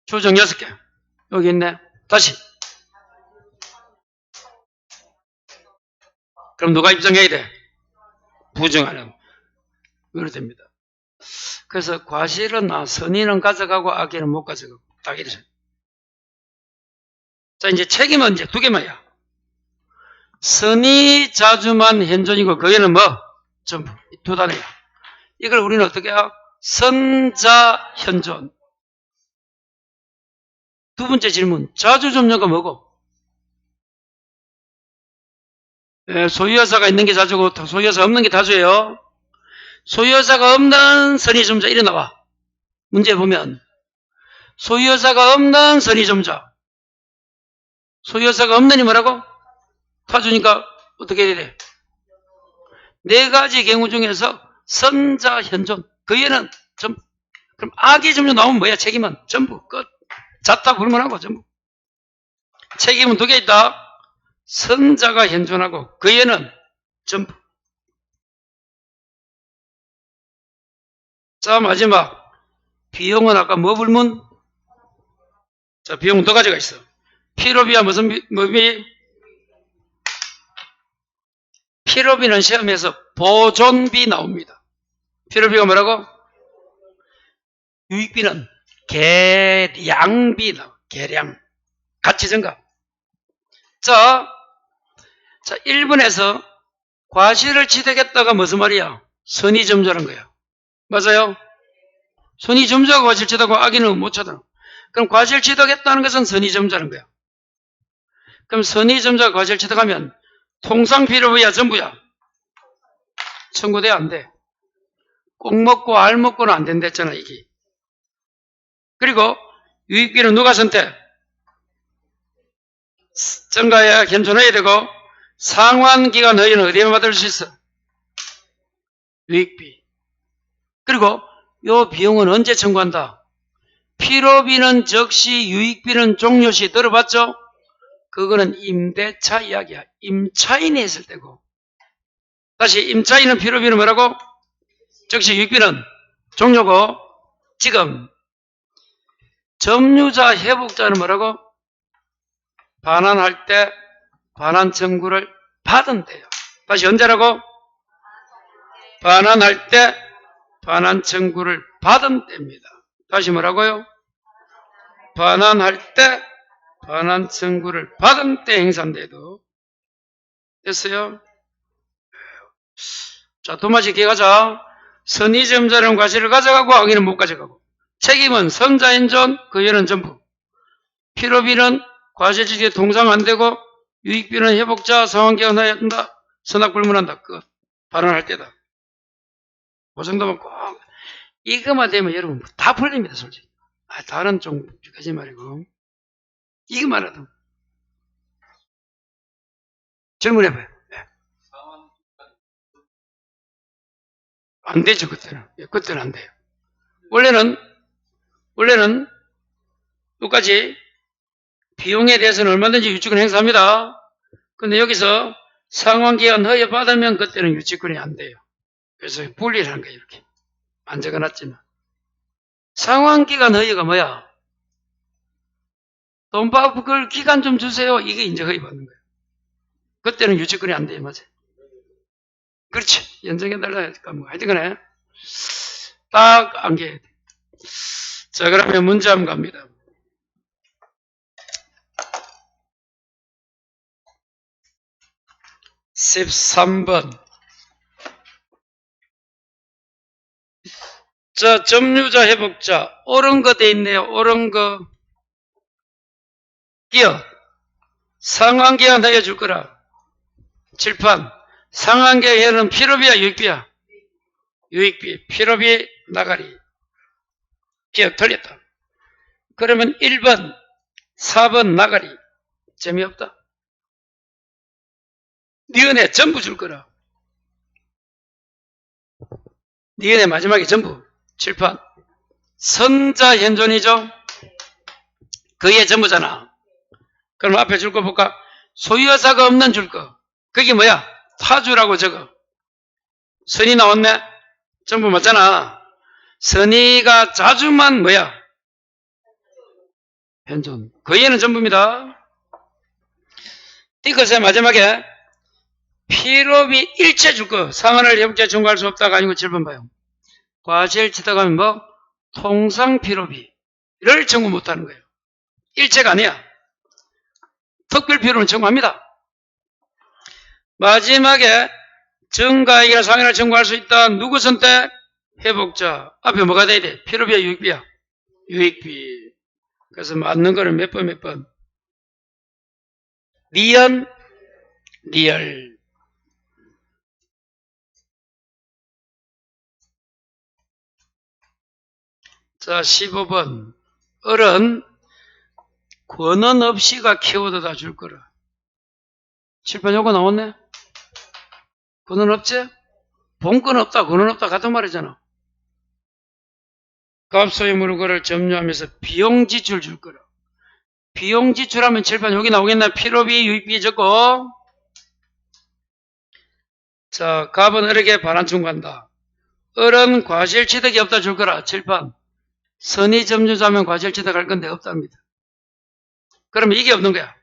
조정 6개. 여기 있네. 다시. 그럼 누가 입증해야 돼? 부정하는. 그렇게 됩니다. 그래서 과실은 선의는 가져가고 악의는 못 가져가고 딱 이래서. 자, 이제 책임은 이제 2개만이야. 선의 자주만 현존이고 그게는 뭐? 전부. 2단어야. 이걸 우리는 어떻게 해요? 선자 현존. 두 번째 질문. 자주 점유가 뭐고? 소유여사가 있는 게 자주고 소유여사 없는 게 다주예요. 소유여사가 없는 선의점자 이래 나와. 문제 보면 소유여사가 없는 선의점자. 소유여사가 없는이 뭐라고? 타주니까 어떻게 해야 돼? 4가지 경우 중에서 선자 현존. 그 얘는 전부. 그럼 악의 점유 나오면 뭐야? 책임은 전부 끝. 자타 불문하고 전부. 책임은 2개 있다. 선자가 현존하고 그 얘는 전부. 자, 마지막. 비용은 아까 뭐 불문? 자, 비용은 2가지가 있어. 필요비와 무슨 비? 필요비는 시험에서 보존비 나옵니다. 필요비가 뭐라고? 유익비는 계량비 나와. 계량. 가치 증가. 자, 1번에서 과실을 취득했다가 무슨 말이야? 선의점자라는 거야. 맞아요? 선의점자가 과실 취득하고 악의는 못 찾아. 그럼 과실 취득했다는 것은 선의점자라는 거야. 그럼 선의점자가 과실 취득하면 통상 필요비야 전부야? 청구돼 안 돼. 꼭 먹고 알 먹고는 안 된댔잖아 이게. 그리고 유익비는 누가 선택? 증가해야 현존해야 되고 상환기간 허위는 어디에 받을 수 있어? 유익비. 그리고 요 비용은 언제 청구한다? 필요비는 즉시 유익비는 종료시. 들어봤죠? 그거는 임대차 이야기야. 임차인이 했을 때고. 다시 임차인은 필요비는 뭐라고? 즉시 유익비는 종료고. 지금 점유자 회복자는 뭐라고? 반환할 때 반환 청구를 받은대요. 다시 언제라고? 반환할 때 반환 청구를 받은 때입니다. 다시 뭐라고요? 반환할 때 반환 청구를 받은 때 행사인데도. 됐어요? 자, 도마치 기가자. 선의점자는 과실을 가져가고 악의는 못 가져가고. 책임은 선자현존, 그 여는 전부. 필요비는 과실지기에 동상 안 되고 유익비는 회복자 상환기간 해야 한다. 선악 불문한다. 끝. 발언할 때다. 그 정도면 꼭 이거만 되면 여러분 다 풀립니다. 솔직히. 다른 좀 하지 말고 이거만 해도 질문해봐요. 네. 안 되죠. 그때는 안 돼요. 원래는 똑같이 비용에 대해서는 얼마든지 유치권 행사합니다. 근데 여기서 상환기간 허여 받으면 그때는 유치권이 안 돼요. 그래서 분리를 한 거예요. 이렇게 안 적어놨지만 상환기간 허여가 뭐야? 돈 받고 그걸 기간 좀 주세요. 이게 이제 허여 받는 거예요. 그때는 유치권이 안 돼요. 맞아요. 그렇지. 연장해달라 할까 뭐 하여튼간에 딱 안겨야 돼. 자, 그러면 문제 한번 갑니다. (13번) 자, 점유자 회복자 옳은 거 돼 있네요. 옳은 거 끼어 상환기간 해줄 거라. 칠판 상환기간은 필요비야 유익비야? 유익비. 필요비 나가리. 기억 틀렸다. 그러면 1번 4번 나가리. 재미없다. 니은에 전부 줄 거라. 니은에 마지막에 전부. 칠판 선자 현존이죠. 그게 전부잖아. 그럼 앞에 줄 거 볼까? 소유여사가 없는 줄 거. 그게 뭐야? 타주라고 적어. 선이 나왔네? 전부 맞잖아. 선의가 자주만 뭐야? 현존. 그 얘는 전부입니다. 띠것의 마지막에 필요비 일체 줄 거. 상한을 회복자 청구할 수 없다가 아니고 7번 봐요. 과실치덕하면 뭐? 통상 필요비를 청구 못하는 거예요. 일체가 아니야. 특별 필요는 청구합니다. 마지막에 정가액이나 상한을 청구할 수 있다. 누구 선택? 회복자. 앞에 뭐가 돼야 돼? 필요비야, 유익비야? 유익비. 그래서 맞는 거는 몇 번, 몇 번? 리언, 리얼. 자, 15번. 어른, 권한 없이가 키워드다 줄 거라. 칠판 요거 나왔네? 권한 없지? 본권 없다, 권한 없다 같은 말이잖아. 값 소유물을 거를 점유하면서 비용 지출 줄 거라. 비용 지출하면 칠판 여기 나오겠나? 필요비, 유익비 적고. 자, 값은 어르게 반환 청구한다. 어른 과실취득이 없다 줄 거라. 칠판. 선의 점유자면 과실취득할 건데 없답니다. 그러면 이게 없는 거야.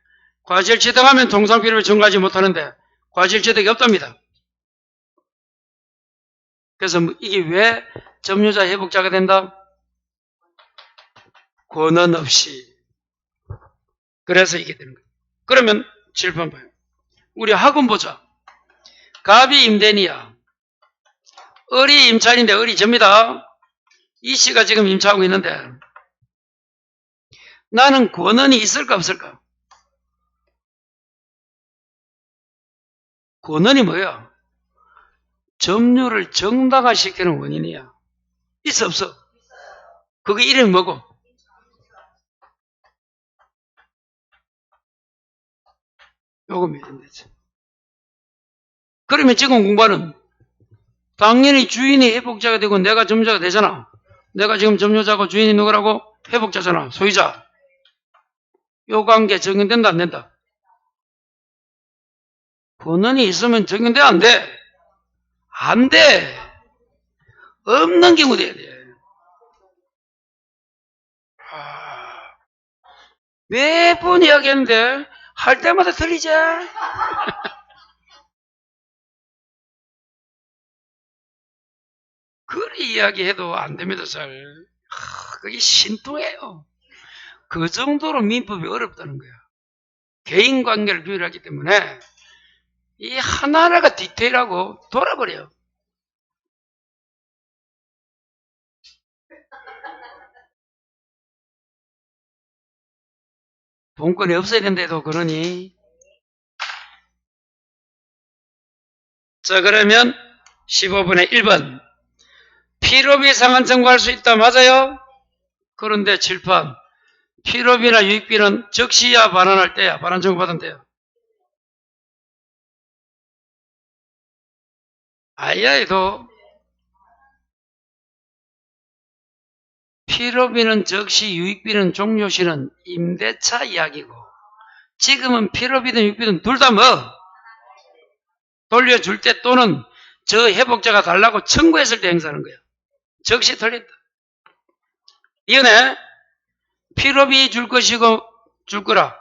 과실취득하면 통상필요를 청구하지 못하는데 과실취득이 없답니다. 그래서 이게 왜 점유자 회복자가 된다? 권한 없이. 그래서 이게 되는 거예요. 그러면 7번 봐요. 우리 학원 보자. 갑이 임대인이야. 을이 임차인인데 을이 접니다. 이 씨가 지금 임차하고 있는데 나는 권한이 있을까 없을까? 권한이 뭐야? 점유를 정당화시키는 원인이야. 있어 없어? 그게 이름이 뭐고? 요거 믿으면 되지. 그러면 지금 공부하는 당연히 주인이 회복자가 되고 내가 점유자가 되잖아. 내가 지금 점유자고 주인이 누구라고? 회복자잖아. 소유자. 요 관계 적용된다 안 된다? 권한이 있으면 적용돼 안 돼? 안 돼. 없는 경우 돼야 돼. 매번 이야기했는데 할 때마다 틀리지? 그리 이야기해도 안 됩니다, 잘. 그게 신통해요. 그 정도로 민법이 어렵다는 거야. 개인 관계를 규율하기 때문에 이 하나하나가 디테일하고 돌아버려요. 본권이 없어야 된다도 그러니. 자, 그러면 15분의 1번. 필요비 상한 청구할 수 있다. 맞아요? 그런데 칠판. 필요비나 유익비는 적시야 반환할 때야. 반환 청구받으면 돼요. 아이야에도 필요비는 적시, 유익비는 종료시는 임대차 이야기고 지금은 필요비든 유익비든 둘 다 뭐? 돌려줄 때 또는 저 회복자가 달라고 청구했을 때 행사하는 거야. 적시 틀렸다. 이거네. 필요비 줄 것이고 줄 거라.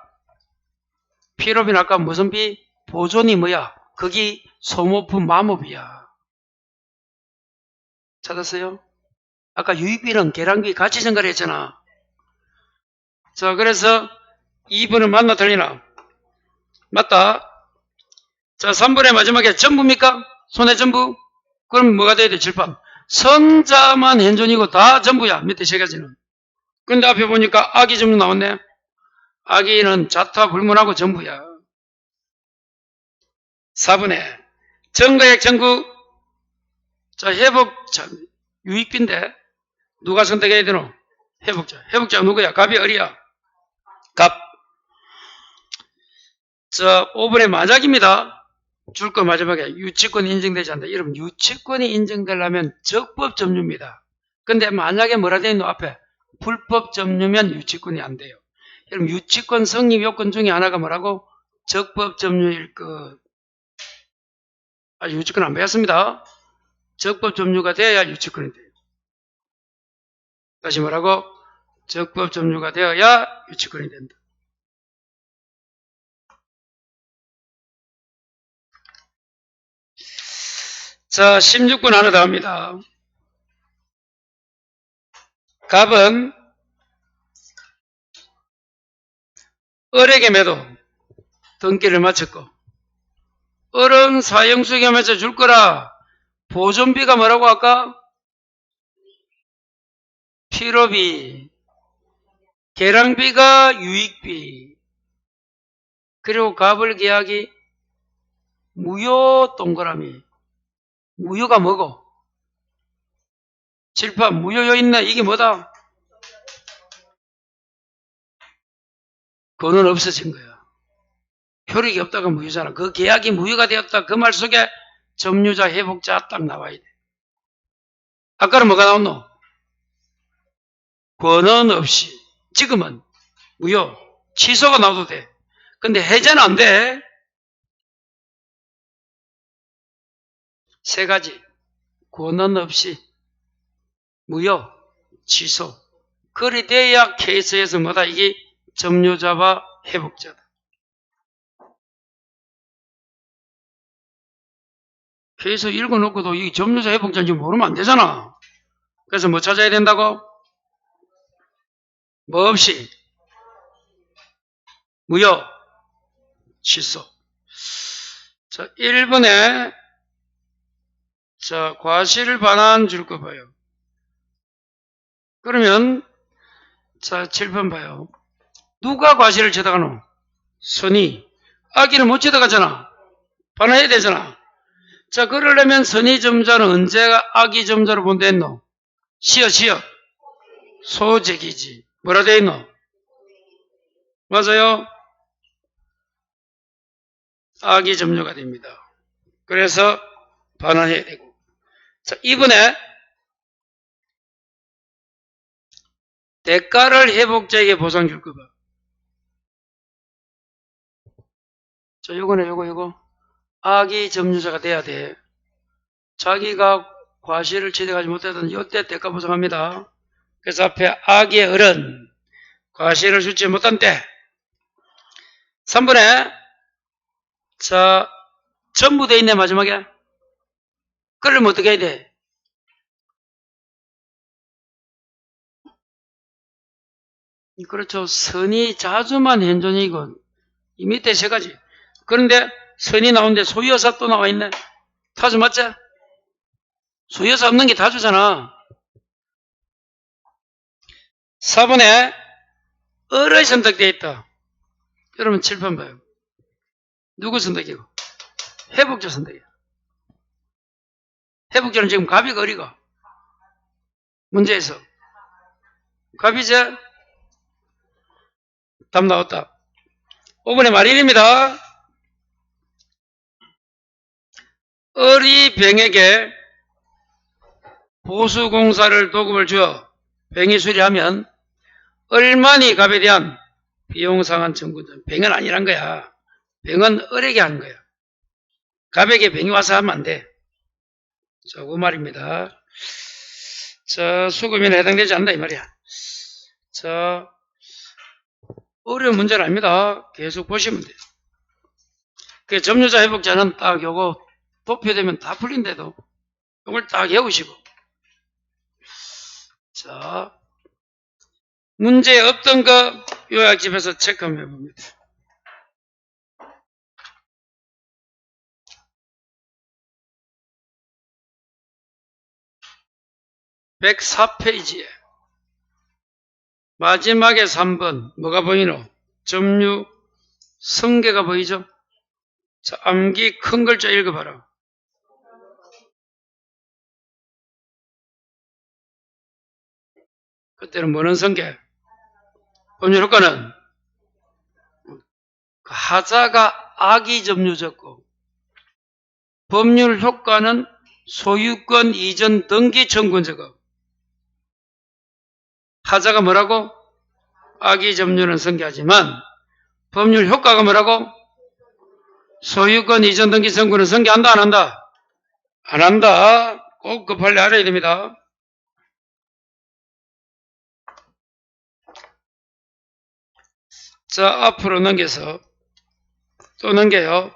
필요비는 아까 무슨 비? 보존이 뭐야? 거기 소모품 마모비야. 찾았어요? 아까 유익비는 계량비 같이 전가를 했잖아. 자, 그래서 2번은 맞나 틀리나? 맞다. 자, 3번의 마지막에 전부입니까? 손해전부? 그럼 뭐가 돼야 돼? 칠판. 선자만 현존이고 다 전부야. 밑에 세 가지는. 근데 앞에 보니까 악이 전부 나왔네. 악의는 자타 불문하고 전부야. 4번에 정가액 청구. 자, 회복자 유익비인데 누가 선택해야 되노? 회복자. 회복자가 누구야? 갑이 어리야? 갑. 자, 5번의 만약입니다. 줄 거 마지막에 유치권이 인정되지 않는다. 여러분, 유치권이 인정되려면 적법 점유입니다. 근데 만약에 뭐라 되어 있노? 앞에 불법 점유면 유치권이 안 돼요. 여러분, 유치권 성립 요건 중에 하나가 뭐라고? 적법 점유일 것. 유치권 안 배웠습니다. 적법 점유가 돼야 유치권이 돼요. 다시 뭐라고? 적법 점유가 되어야 유치권이 된다. 자, 16번 하나 더 합니다. 갑은 을에게 매도 등기를 마쳤고 을은 사형수익하면서 줄 거라 보존비가 뭐라고 할까? 필요비, 계량비가 유익비, 그리고 갑을 계약이 무효 동그라미. 무효가 뭐고? 칠판 무효요 있네. 이게 뭐다? 그거는 없어진 거야. 효력이 없다가 무효잖아. 그 계약이 무효가 되었다. 그 말 속에 점유자, 회복자 딱 나와야 돼. 아까는 뭐가 나왔노? 권한 없이. 지금은 무효. 취소가 나와도 돼. 근데 해제는 안 돼. 세 가지. 권한 없이. 무효. 취소. 그리 돼야 케이스에서 뭐다? 이게 점유자와 회복자다. 케이스 읽어놓고도 이 점유자 회복자인지 모르면 안 되잖아. 그래서 뭐 찾아야 된다고? 뭐 없이 무효 취소. 자, 1번에 자, 과실 반환 줄 거 봐요. 그러면 자, 7번 봐요. 누가 과실을 쳐다가노? 선의. 악의를 못 쳐다가잖아. 반환해야 되잖아. 자, 그러려면 선의 점자는 언제가 악의 점자로 본다 했노? 시어 소재기지. 뭐라 돼 있노? 맞아요? 악의 점유가 됩니다. 그래서 반환해야 되고. 자, 이번에 대가를 회복자에게 보상 줄 거 봐. 자, 요거네, 요거. 악의 점유자가 돼야 돼. 자기가 과실을 취득하지 못하던 이때 대가 보상합니다. 그래서 앞에 악의 을은 과실을 주지 못한 때. 3번에 자, 전부 돼 있네, 마지막에. 그러면 어떻게 해야 돼? 그렇죠. 선이 자주만 현존이고, 이 밑에 세 가지. 그런데 선이 나오는데 소유여사 또 나와 있네. 타주 맞지? 소유여사 없는 게 다주잖아. 4번에 을이 선택되어 있다. 여러분 7번 봐요. 누구 선택이고? 회복자 선택이야. 회복자는 지금 갑이가 을이가? 문제에서. 갑이지? 답 나왔다. 5번의 말일입니다. 을이 병에게 보수공사를 도급을 주어 병이 수리하면 을만이 갑에 대한 비용상한 청구는 병은 아니란 거야. 병은 을에게 하는 거야. 갑에게 병이 와서 하면 안 돼. 자, 그 말입니다. 자, 수금에는 해당되지 않는다 이 말이야. 자, 어려운 문제는 아닙니다. 계속 보시면 돼요. 그 점유자 회복자는 딱 요거 도표되면 다 풀린데도 이걸 딱 외우시고. 자, 문제 없던 거 요약집에서 체크 한번 해봅니다. 104페이지에 마지막에 3번 뭐가 보이노? 점유 성계가 보이죠? 자, 암기 큰 글자 읽어봐라. 그때는 뭐는 성계? 법률 효과는 하자가 악의 점유졌고 법률 효과는 소유권 이전 등기 청구자가 하자가 뭐라고? 악의 점유는 성계하지만 법률 효과가 뭐라고? 소유권 이전 등기 청구는 성계한다 안 한다? 안 한다. 꼭 급하게 알아야 됩니다. 자, 앞으로 넘겨서 또 넘겨요.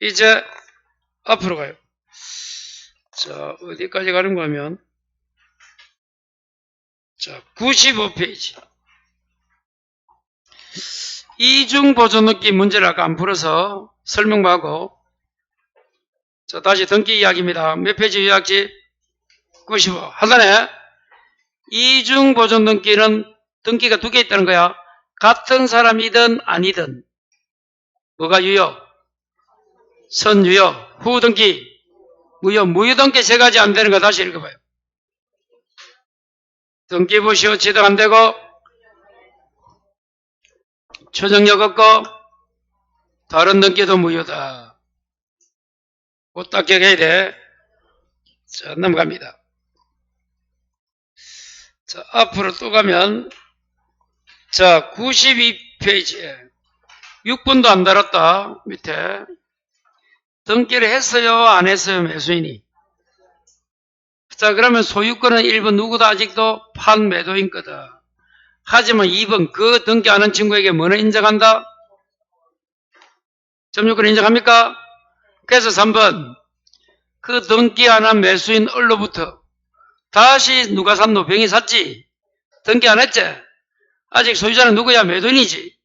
이제 앞으로 가요. 자, 어디까지 가는 거면 자, 95페이지. 이중보존넣기 문제를 아까 안 풀어서 설명하고, 자, 다시 등기 이야기입니다. 몇 페이지 요약지? 95. 하단에 이중보존넣기는 등기가 두 개 있다는 거야. 같은 사람이든 아니든. 뭐가 유효? 선유효. 후등기. 무효. 무효등기 세 가지 안 되는 거 다시 읽어봐요. 등기 부시효 취득 안 되고, 초정력 없고, 다른 등기도 무효다. 꼭 딱 기억해야 돼. 자, 넘어갑니다. 자, 앞으로 또 가면, 자, 92페이지에 6분도 안 달았다. 밑에. 등기를 했어요? 안 했어요? 매수인이. 자, 그러면 소유권은 1번 누구도 아직도 판매도인 거다. 하지만 2번 그 등기하는 친구에게 뭐는 인정한다? 점유권 인정합니까? 그래서 3번 그 등기하는 매수인 얼로부터 다시 누가 샀노? 병이 샀지? 등기 안 했지? 아직 소유자는 누구야? 매도인이지?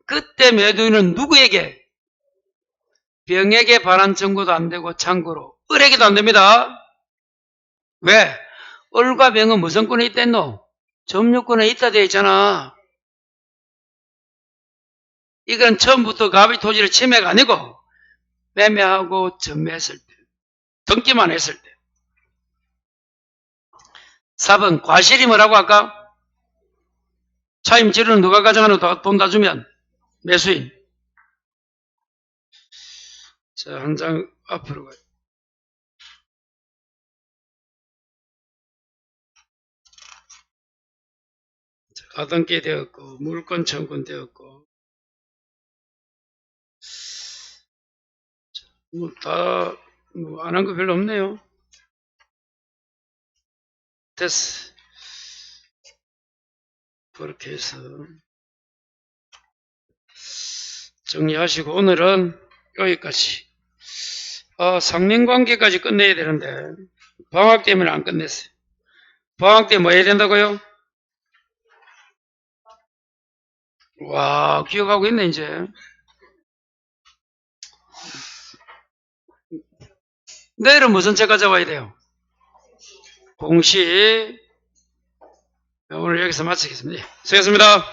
그때 매도인은 누구에게? 병에게 반환 청구도 안 되고 참고로 을에게도 안 됩니다. 왜? 을과 병은 무슨 권에 있댔노? 점유권에 있다 되어 있잖아. 이건 처음부터 갑의 토지를 침해가 아니고 매매하고 전매했을 때, 등기만 했을 때. 4번 과실이 뭐라고 할까? 차임 지르는 누가 가져가는 돈 다 주면 매수인. 자, 한 장 앞으로 가요. 가등기 되었고 물권 청구권 되었고 뭐 다 안 한 거 별로 없네요. 됐어. 그렇게 해서 정리하시고 오늘은 여기까지. 상린관계까지 끝내야 되는데 방학 때문에 안 끝냈어요. 방학 때 뭐 해야 된다고요? 와, 기억하고 있네 이제. 내일은 무슨 책 가져와야 돼요? 공시. 오늘 여기서 마치겠습니다. 수고하셨습니다.